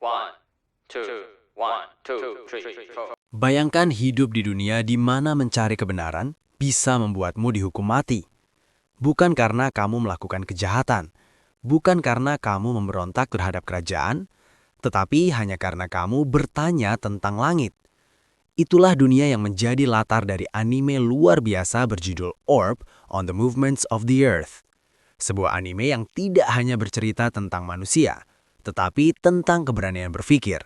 One, two, one, two, three, four. Bayangkan hidup di dunia di mana mencari kebenaran bisa membuatmu dihukum mati. Bukan karena kamu melakukan kejahatan, bukan karena kamu memberontak terhadap kerajaan, tetapi hanya karena kamu bertanya tentang langit. Itulah dunia yang menjadi latar dari anime luar biasa berjudul Orb on the Movements of the Earth. Sebuah anime yang tidak hanya bercerita tentang manusia, tetapi tentang keberanian berpikir,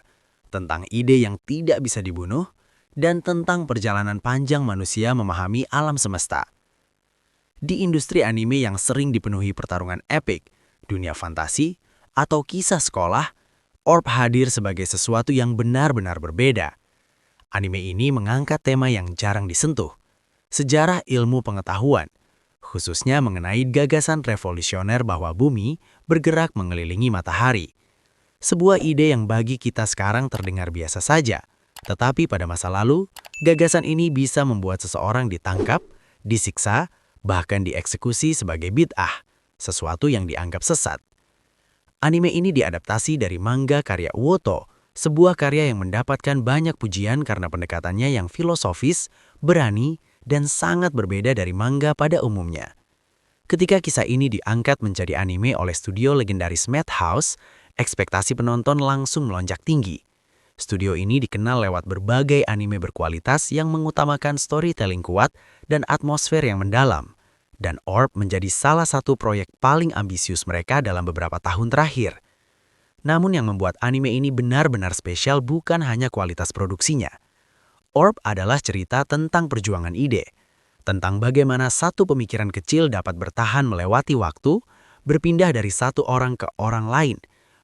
tentang ide yang tidak bisa dibunuh, dan tentang perjalanan panjang manusia memahami alam semesta. Di industri anime yang sering dipenuhi pertarungan epik, dunia fantasi, atau kisah sekolah, Orb hadir sebagai sesuatu yang benar-benar berbeda. Anime ini mengangkat tema yang jarang disentuh, sejarah ilmu pengetahuan, khususnya mengenai gagasan revolusioner bahwa bumi bergerak mengelilingi matahari. Sebuah ide yang bagi kita sekarang terdengar biasa saja, tetapi pada masa lalu, gagasan ini bisa membuat seseorang ditangkap, disiksa, bahkan dieksekusi sebagai bid'ah, sesuatu yang dianggap sesat. Anime ini diadaptasi dari manga karya Uoto, sebuah karya yang mendapatkan banyak pujian karena pendekatannya yang filosofis, berani, dan sangat berbeda dari manga pada umumnya. Ketika kisah ini diangkat menjadi anime oleh studio legendaris Madhouse, ekspektasi penonton langsung melonjak tinggi. Studio ini dikenal lewat berbagai anime berkualitas yang mengutamakan storytelling kuat dan atmosfer yang mendalam. Dan Orb menjadi salah satu proyek paling ambisius mereka dalam beberapa tahun terakhir. Namun yang membuat anime ini benar-benar spesial bukan hanya kualitas produksinya. Orb adalah cerita tentang perjuangan ide, tentang bagaimana satu pemikiran kecil dapat bertahan melewati waktu, berpindah dari satu orang ke orang lain,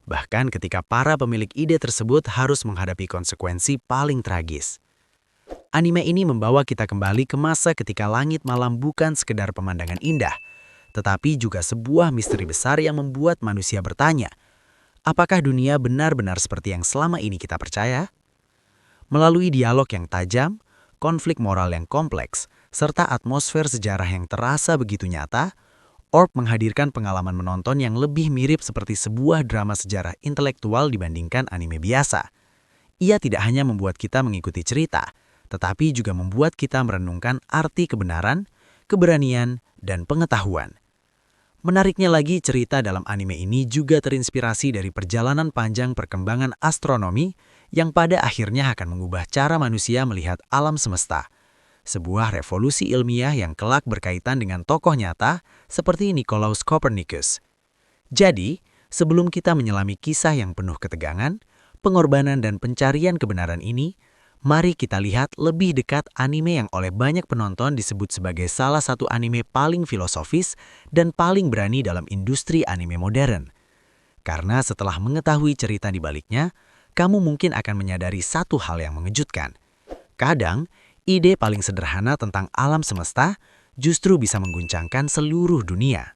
bahkan ketika para pemilik ide tersebut harus menghadapi konsekuensi paling tragis. Anime ini membawa kita kembali ke masa ketika langit malam bukan sekedar pemandangan indah, tetapi juga sebuah misteri besar yang membuat manusia bertanya, apakah dunia benar-benar seperti yang selama ini kita percaya? Melalui dialog yang tajam, konflik moral yang kompleks, serta atmosfer sejarah yang terasa begitu nyata, Orb menghadirkan pengalaman menonton yang lebih mirip seperti sebuah drama sejarah intelektual dibandingkan anime biasa. Ia tidak hanya membuat kita mengikuti cerita, tetapi juga membuat kita merenungkan arti kebenaran, keberanian, dan pengetahuan. Menariknya lagi, cerita dalam anime ini juga terinspirasi dari perjalanan panjang perkembangan astronomi yang pada akhirnya akan mengubah cara manusia melihat alam semesta. Sebuah revolusi ilmiah yang kelak berkaitan dengan tokoh nyata seperti Nicolaus Copernicus. Jadi, sebelum kita menyelami kisah yang penuh ketegangan, pengorbanan dan pencarian kebenaran ini, mari kita lihat lebih dekat anime yang oleh banyak penonton disebut sebagai salah satu anime paling filosofis dan paling berani dalam industri anime modern. Karena setelah mengetahui cerita di baliknya, kamu mungkin akan menyadari satu hal yang mengejutkan. Kadang, ide paling sederhana tentang alam semesta justru bisa mengguncangkan seluruh dunia.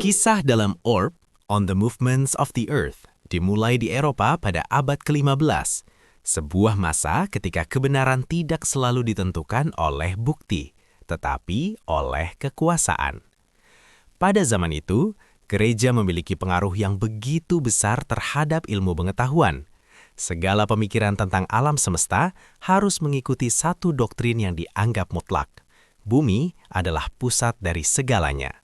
Kisah dalam Orb on the Movements of the Earth dimulai di Eropa pada abad ke-15. Sebuah masa ketika kebenaran tidak selalu ditentukan oleh bukti, tetapi oleh kekuasaan. Pada zaman itu, gereja memiliki pengaruh yang begitu besar terhadap ilmu pengetahuan. Segala pemikiran tentang alam semesta harus mengikuti satu doktrin yang dianggap mutlak. Bumi adalah pusat dari segalanya.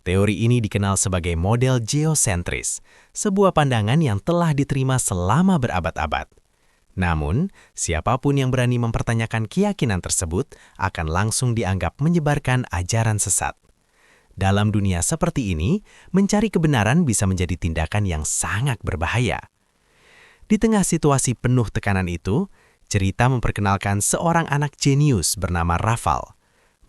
Teori ini dikenal sebagai model geosentris, sebuah pandangan yang telah diterima selama berabad-abad. Namun, siapapun yang berani mempertanyakan keyakinan tersebut akan langsung dianggap menyebarkan ajaran sesat. Dalam dunia seperti ini, mencari kebenaran bisa menjadi tindakan yang sangat berbahaya. Di tengah situasi penuh tekanan itu, cerita memperkenalkan seorang anak jenius bernama Rafal.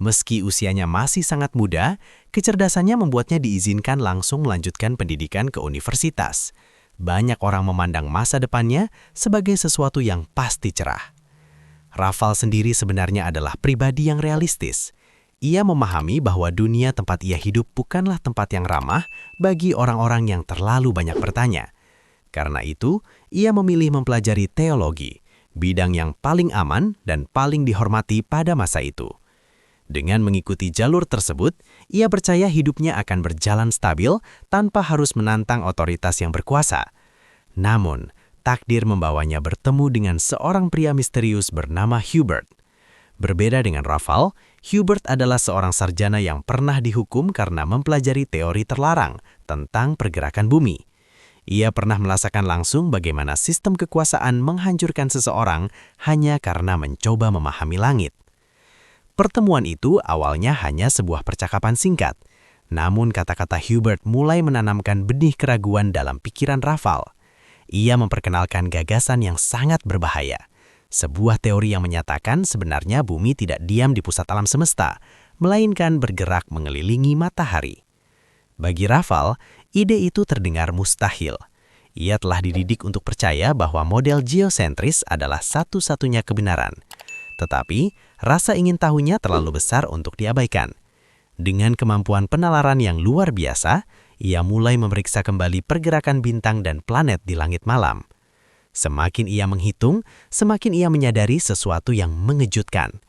Meski usianya masih sangat muda, kecerdasannya membuatnya diizinkan langsung melanjutkan pendidikan ke universitas. Banyak orang memandang masa depannya sebagai sesuatu yang pasti cerah. Rafal sendiri sebenarnya adalah pribadi yang realistis. Ia memahami bahwa dunia tempat ia hidup bukanlah tempat yang ramah bagi orang-orang yang terlalu banyak bertanya. Karena itu, ia memilih mempelajari teologi, bidang yang paling aman dan paling dihormati pada masa itu. Dengan mengikuti jalur tersebut, ia percaya hidupnya akan berjalan stabil tanpa harus menantang otoritas yang berkuasa. Namun, takdir membawanya bertemu dengan seorang pria misterius bernama Hubert. Berbeda dengan Raffal, Hubert adalah seorang sarjana yang pernah dihukum karena mempelajari teori terlarang tentang pergerakan bumi. Ia pernah merasakan langsung bagaimana sistem kekuasaan menghancurkan seseorang hanya karena mencoba memahami langit. Pertemuan itu awalnya hanya sebuah percakapan singkat, namun kata-kata Hubert mulai menanamkan benih keraguan dalam pikiran Raffal. Ia memperkenalkan gagasan yang sangat berbahaya. Sebuah teori yang menyatakan sebenarnya bumi tidak diam di pusat alam semesta, melainkan bergerak mengelilingi matahari. Bagi Raffal, ide itu terdengar mustahil. Ia telah dididik untuk percaya bahwa model geosentris adalah satu-satunya kebenaran. Tetapi, rasa ingin tahunya terlalu besar untuk diabaikan. Dengan kemampuan penalaran yang luar biasa, ia mulai memeriksa kembali pergerakan bintang dan planet di langit malam. Semakin ia menghitung, semakin ia menyadari sesuatu yang mengejutkan.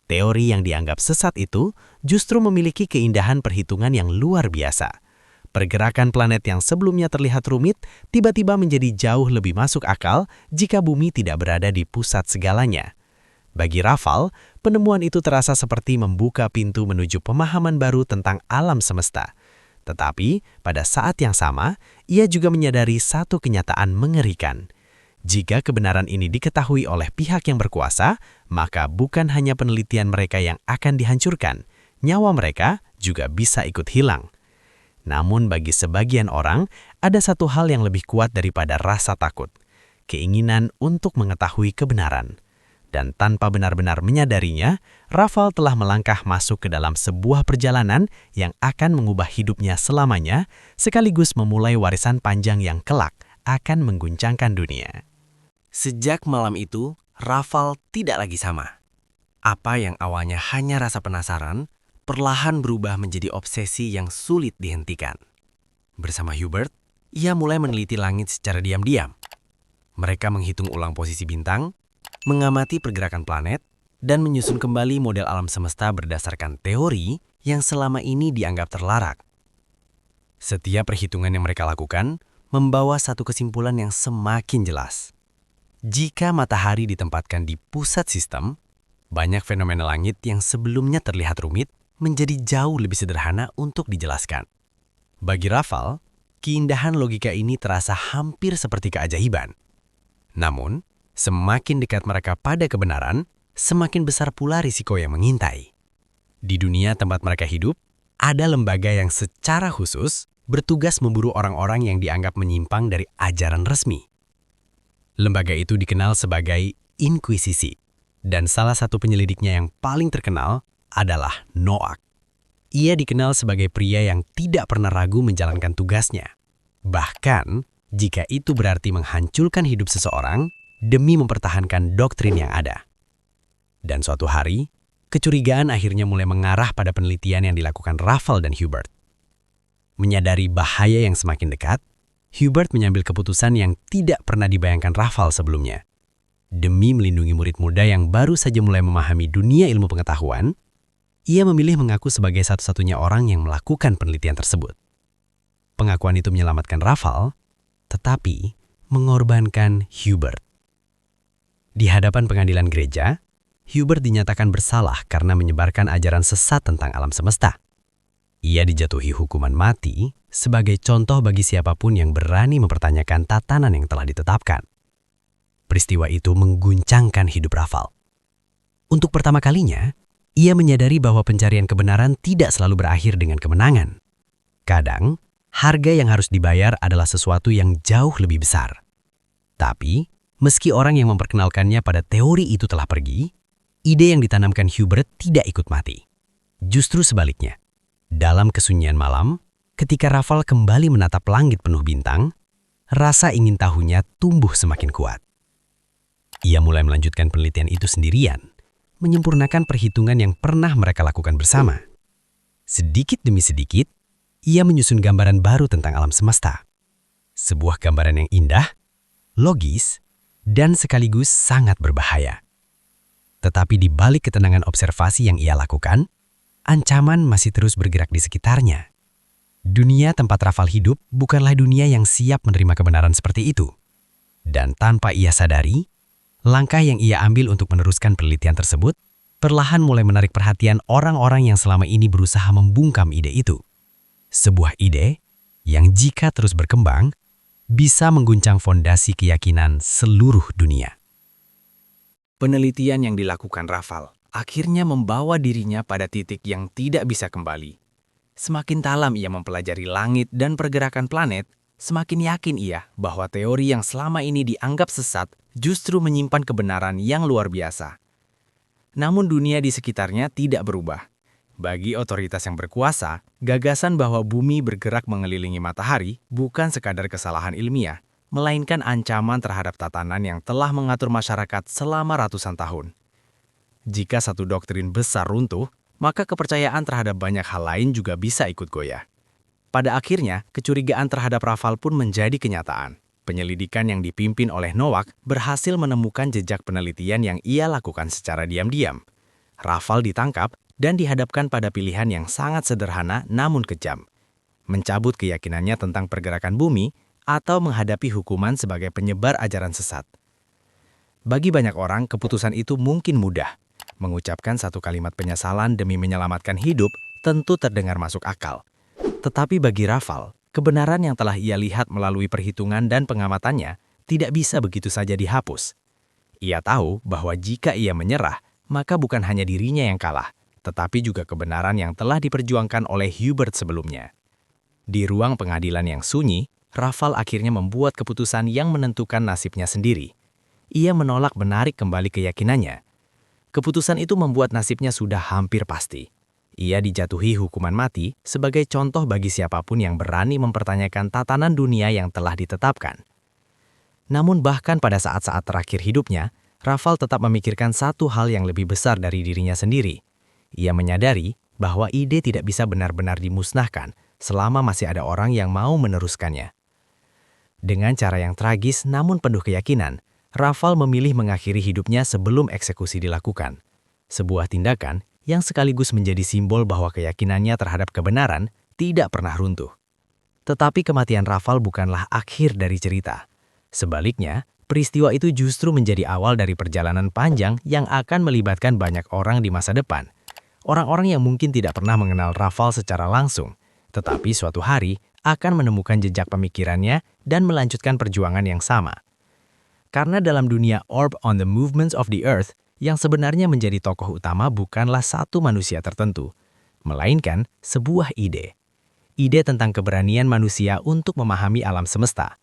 Teori yang dianggap sesat itu justru memiliki keindahan perhitungan yang luar biasa. Pergerakan planet yang sebelumnya terlihat rumit, tiba-tiba menjadi jauh lebih masuk akal jika bumi tidak berada di pusat segalanya. Bagi Raffal, penemuan itu terasa seperti membuka pintu menuju pemahaman baru tentang alam semesta. Tetapi, pada saat yang sama, ia juga menyadari satu kenyataan mengerikan. Jika kebenaran ini diketahui oleh pihak yang berkuasa, maka bukan hanya penelitian mereka yang akan dihancurkan, nyawa mereka juga bisa ikut hilang. Namun bagi sebagian orang, ada satu hal yang lebih kuat daripada rasa takut, keinginan untuk mengetahui kebenaran. Dan tanpa benar-benar menyadarinya, Raffal telah melangkah masuk ke dalam sebuah perjalanan yang akan mengubah hidupnya selamanya, sekaligus memulai warisan panjang yang kelak akan mengguncangkan dunia. Sejak malam itu, Raffal tidak lagi sama. Apa yang awalnya hanya rasa penasaran, perlahan berubah menjadi obsesi yang sulit dihentikan. Bersama Hubert, ia mulai meneliti langit secara diam-diam. Mereka menghitung ulang posisi bintang, mengamati pergerakan planet, dan menyusun kembali model alam semesta berdasarkan teori yang selama ini dianggap terlarang. Setiap perhitungan yang mereka lakukan membawa satu kesimpulan yang semakin jelas. Jika matahari ditempatkan di pusat sistem, banyak fenomena langit yang sebelumnya terlihat rumit menjadi jauh lebih sederhana untuk dijelaskan. Bagi Raffal, keindahan logika ini terasa hampir seperti keajaiban. Namun, semakin dekat mereka pada kebenaran, semakin besar pula risiko yang mengintai. Di dunia tempat mereka hidup, ada lembaga yang secara khusus bertugas memburu orang-orang yang dianggap menyimpang dari ajaran resmi. Lembaga itu dikenal sebagai Inkuisisi, dan salah satu penyelidiknya yang paling terkenal adalah Noack. Ia dikenal sebagai pria yang tidak pernah ragu menjalankan tugasnya. Bahkan, jika itu berarti menghancurkan hidup seseorang demi mempertahankan doktrin yang ada. Dan suatu hari, kecurigaan akhirnya mulai mengarah pada penelitian yang dilakukan Raffal dan Hubert. Menyadari bahaya yang semakin dekat, Hubert mengambil keputusan yang tidak pernah dibayangkan Raffal sebelumnya. Demi melindungi murid muda yang baru saja mulai memahami dunia ilmu pengetahuan, ia memilih mengaku sebagai satu-satunya orang yang melakukan penelitian tersebut. Pengakuan itu menyelamatkan Raffal, tetapi mengorbankan Hubert. Di hadapan pengadilan gereja, Hubert dinyatakan bersalah karena menyebarkan ajaran sesat tentang alam semesta. Ia dijatuhi hukuman mati sebagai contoh bagi siapapun yang berani mempertanyakan tatanan yang telah ditetapkan. Peristiwa itu mengguncangkan hidup Raffal. Untuk pertama kalinya, ia menyadari bahwa pencarian kebenaran tidak selalu berakhir dengan kemenangan. Kadang, harga yang harus dibayar adalah sesuatu yang jauh lebih besar. Tapi, meski orang yang memperkenalkannya pada teori itu telah pergi, ide yang ditanamkan Hubert tidak ikut mati. Justru sebaliknya, dalam kesunyian malam, ketika Raffal kembali menatap langit penuh bintang, rasa ingin tahunya tumbuh semakin kuat. Ia mulai melanjutkan penelitian itu sendirian, menyempurnakan perhitungan yang pernah mereka lakukan bersama. Sedikit demi sedikit, ia menyusun gambaran baru tentang alam semesta. Sebuah gambaran yang indah, logis, dan sekaligus sangat berbahaya. Tetapi di balik ketenangan observasi yang ia lakukan, ancaman masih terus bergerak di sekitarnya. Dunia tempat Raffal hidup bukanlah dunia yang siap menerima kebenaran seperti itu. Dan tanpa ia sadari, langkah yang ia ambil untuk meneruskan penelitian tersebut perlahan mulai menarik perhatian orang-orang yang selama ini berusaha membungkam ide itu. Sebuah ide yang jika terus berkembang, bisa mengguncang fondasi keyakinan seluruh dunia. Penelitian yang dilakukan Raffal akhirnya membawa dirinya pada titik yang tidak bisa kembali. Semakin dalam ia mempelajari langit dan pergerakan planet, semakin yakin ia bahwa teori yang selama ini dianggap sesat justru menyimpan kebenaran yang luar biasa. Namun dunia di sekitarnya tidak berubah. Bagi otoritas yang berkuasa, gagasan bahwa bumi bergerak mengelilingi matahari bukan sekadar kesalahan ilmiah, melainkan ancaman terhadap tatanan yang telah mengatur masyarakat selama ratusan tahun. Jika satu doktrin besar runtuh, maka kepercayaan terhadap banyak hal lain juga bisa ikut goyah. Pada akhirnya, kecurigaan terhadap Raffal pun menjadi kenyataan. Penyelidikan yang dipimpin oleh Nowak berhasil menemukan jejak penelitian yang ia lakukan secara diam-diam. Raffal ditangkap dan dihadapkan pada pilihan yang sangat sederhana namun kejam. Mencabut keyakinannya tentang pergerakan bumi atau menghadapi hukuman sebagai penyebar ajaran sesat. Bagi banyak orang, keputusan itu mungkin mudah. Mengucapkan satu kalimat penyesalan demi menyelamatkan hidup tentu terdengar masuk akal. Tetapi bagi Raffal, kebenaran yang telah ia lihat melalui perhitungan dan pengamatannya tidak bisa begitu saja dihapus. Ia tahu bahwa jika ia menyerah, maka bukan hanya dirinya yang kalah, tetapi juga kebenaran yang telah diperjuangkan oleh Hubert sebelumnya. Di ruang pengadilan yang sunyi, Raffal akhirnya membuat keputusan yang menentukan nasibnya sendiri. Ia menolak menarik kembali keyakinannya. Keputusan itu membuat nasibnya sudah hampir pasti. Ia dijatuhi hukuman mati sebagai contoh bagi siapapun yang berani mempertanyakan tatanan dunia yang telah ditetapkan. Namun bahkan pada saat-saat terakhir hidupnya, Raffal tetap memikirkan satu hal yang lebih besar dari dirinya sendiri. Ia menyadari bahwa ide tidak bisa benar-benar dimusnahkan selama masih ada orang yang mau meneruskannya. Dengan cara yang tragis namun penuh keyakinan, Raffal memilih mengakhiri hidupnya sebelum eksekusi dilakukan. Sebuah tindakan yang sekaligus menjadi simbol bahwa keyakinannya terhadap kebenaran tidak pernah runtuh. Tetapi kematian Raffal bukanlah akhir dari cerita. Sebaliknya, peristiwa itu justru menjadi awal dari perjalanan panjang yang akan melibatkan banyak orang di masa depan. Orang-orang yang mungkin tidak pernah mengenal Raffal secara langsung, tetapi suatu hari akan menemukan jejak pemikirannya dan melanjutkan perjuangan yang sama. Karena dalam dunia Orb on the Movements of the Earth, yang sebenarnya menjadi tokoh utama bukanlah satu manusia tertentu, melainkan sebuah ide. Ide tentang keberanian manusia untuk memahami alam semesta.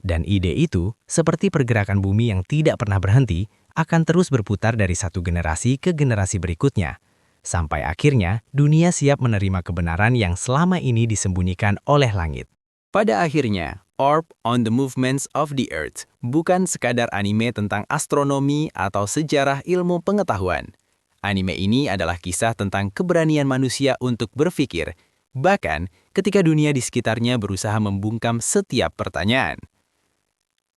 Dan ide itu, seperti pergerakan bumi yang tidak pernah berhenti, akan terus berputar dari satu generasi ke generasi berikutnya. Sampai akhirnya, dunia siap menerima kebenaran yang selama ini disembunyikan oleh langit. Pada akhirnya, Orb on the Movements of the Earth bukan sekadar anime tentang astronomi atau sejarah ilmu pengetahuan. Anime ini adalah kisah tentang keberanian manusia untuk berpikir, bahkan ketika dunia di sekitarnya berusaha membungkam setiap pertanyaan.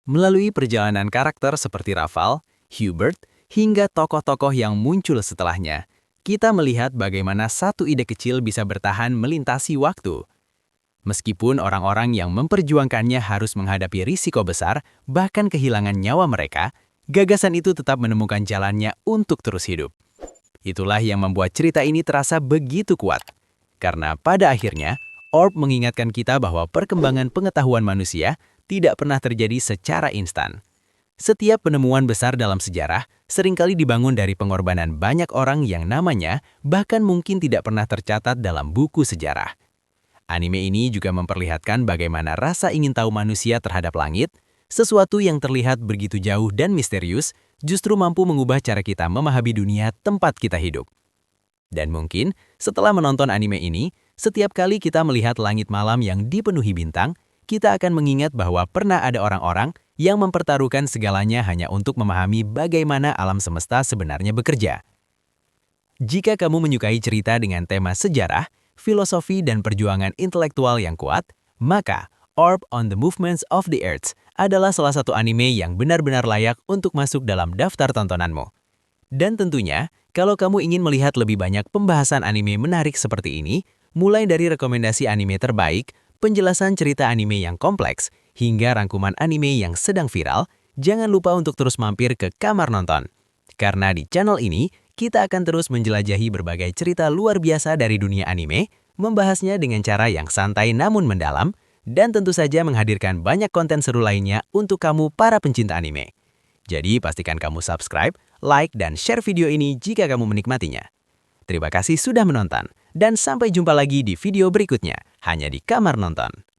Melalui perjalanan karakter seperti Raffal, Hubert, hingga tokoh-tokoh yang muncul setelahnya, kita melihat bagaimana satu ide kecil bisa bertahan melintasi waktu. Meskipun orang-orang yang memperjuangkannya harus menghadapi risiko besar, bahkan kehilangan nyawa mereka, gagasan itu tetap menemukan jalannya untuk terus hidup. Itulah yang membuat cerita ini terasa begitu kuat. Karena pada akhirnya, Orb mengingatkan kita bahwa perkembangan pengetahuan manusia tidak pernah terjadi secara instan. Setiap penemuan besar dalam sejarah seringkali dibangun dari pengorbanan banyak orang yang namanya bahkan mungkin tidak pernah tercatat dalam buku sejarah. Anime ini juga memperlihatkan bagaimana rasa ingin tahu manusia terhadap langit, sesuatu yang terlihat begitu jauh dan misterius, justru mampu mengubah cara kita memahami dunia tempat kita hidup. Dan mungkin, setelah menonton anime ini, setiap kali kita melihat langit malam yang dipenuhi bintang, kita akan mengingat bahwa pernah ada orang-orang yang mempertaruhkan segalanya hanya untuk memahami bagaimana alam semesta sebenarnya bekerja. Jika kamu menyukai cerita dengan tema sejarah, filosofi dan perjuangan intelektual yang kuat, maka Orb on the Movements of the Earth adalah salah satu anime yang benar-benar layak untuk masuk dalam daftar tontonanmu. Dan tentunya, kalau kamu ingin melihat lebih banyak pembahasan anime menarik seperti ini, mulai dari rekomendasi anime terbaik, penjelasan cerita anime yang kompleks, hingga rangkuman anime yang sedang viral, jangan lupa untuk terus mampir ke Kamar Nonton. Karena di channel ini, kita akan terus menjelajahi berbagai cerita luar biasa dari dunia anime, membahasnya dengan cara yang santai namun mendalam, dan tentu saja menghadirkan banyak konten seru lainnya untuk kamu para pencinta anime. Jadi pastikan kamu subscribe, like, dan share video ini jika kamu menikmatinya. Terima kasih sudah menonton, dan sampai jumpa lagi di video berikutnya, hanya di Kamar Nonton.